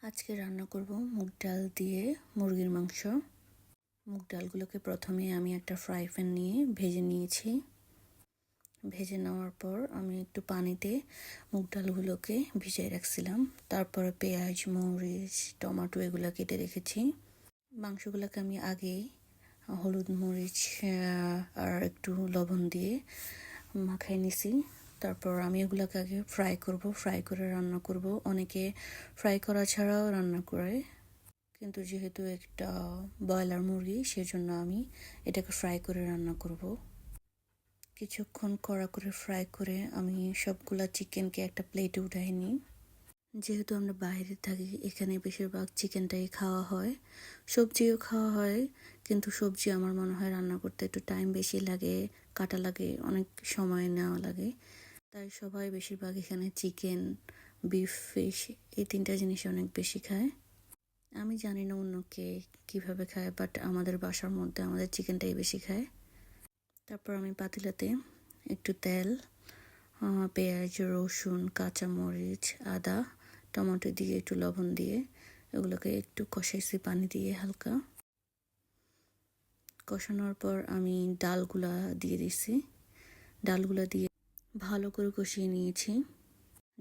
আজকে রান্না করব মুগ ডাল দিয়ে মুরগির মাংস। মুগ ডালগুলোকে প্রথমে আমি একটা ফ্রাই প্যান নিয়ে ভেজে নিয়েছি। ভেজে নেওয়ার পর আমি একটু পানিতে মুগ ডালগুলোকে ভিজিয়ে রাখছিলাম। তারপরে পেঁয়াজ, মরিচ, টমেটো এগুলো কেটে রেখেছি। মাংসগুলোকে আমি আগে হলুদ, মরিচ আর একটু লবণ দিয়ে মাখাই নিছি। তারপর আমি এগুলোকে আগে ফ্রাই করব, ফ্রাই করে রান্না করব। অনেকে ফ্রাই করা ছাড়াও রান্না করে, কিন্তু যেহেতু একটা ব্রয়লার মুরগি সেজন্য আমি এটাকে ফ্রাই করে রান্না করব। কিছুক্ষণ কড়া করে ফ্রাই করে আমি সবগুলা চিকেনকে একটা প্লেটে উঠাই নিই। যেহেতু আমরা বাইরে থাকি, এখানে বেশিরভাগ চিকেনটাই খাওয়া হয়, সবজিও খাওয়া হয়, কিন্তু সবজি আমার মনে হয় রান্না করতে একটু টাইম বেশি লাগে, কাটা লাগে, অনেক সময় নেওয়া লাগে। তাই সবাই বেশিরভাগ এখানে চিকেন, বিফ, ফিশ এই তিনটা জিনিস অনেক বেশি খায়। আমি জানি না অন্য কে কীভাবে খায়, বাট আমাদের বাসার মধ্যে আমাদের চিকেনটাই বেশি খায়। তারপর আমি পাতিলাতে একটু তেল, পেঁয়াজ, রসুন, কাঁচামরিচ, আদা, টমেটো দিয়ে একটু লবণ দিয়ে এগুলোকে একটু কষাইছি পানি দিয়ে হালকা। কষানোর পর আমি ডালগুলা দিয়ে দিছি। ডালগুলা দিয়ে ভালো করে কষিয়ে নিয়েছি।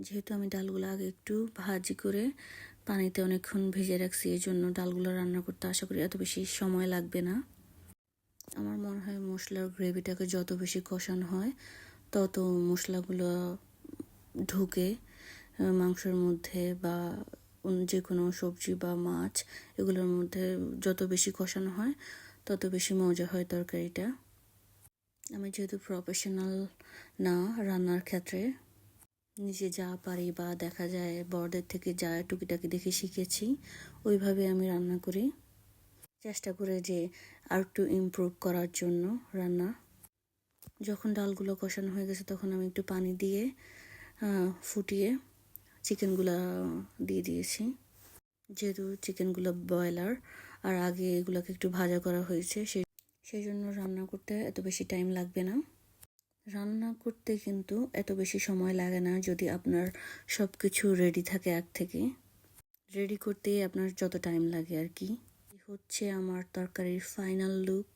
যেহেতু আমি ডালগুলো আগে একটু ভাজি করে পানিতে অনেকক্ষণ ভেজে রাখছি, এই জন্য ডালগুলো রান্না করতে আশা করি এত বেশি সময় লাগবে না। আমার মনে হয় মশলার গ্রেভিটাকে যত বেশি কষানো হয় তত মশলাগুলো ঢুকে মাংসের মধ্যে বা যে কোনো সবজি বা মাছ এগুলোর মধ্যে যত বেশি কষানো হয় তত বেশি মজা হয় তরকারিটা। আমি যেহেতু প্রফেশনাল না রান্নার ক্ষেত্রে, নিজে যা পারি বা দেখা যায় বড়দের থেকে যা টুকিটাকি দেখে শিখেছি ওইভাবে আমি রান্না করি, চেষ্টা করে যে আর একটু ইমপ্রুভ করার জন্য রান্না। যখন ডালগুলো কষানো হয়ে গেছে তখন আমি একটু পানি দিয়ে ফুটিয়ে চিকেনগুলো দিয়ে দিয়েছি। যেহেতু চিকেনগুলো ব্রয়লার আর আগে এগুলোকে একটু ভাজা করা হয়েছে, সেই জন্য রান্না করতে এত বেশি টাইম লাগবে না। রান্না করতে কিন্তু এত বেশি সময় লাগে না যদি আপনার সব কিছু রেডি থাকে আগ থেকে। রেডি করতেই আপনার যত টাইম লাগে আর কি। হচ্ছে আমার তরকারির ফাইনাল লুক।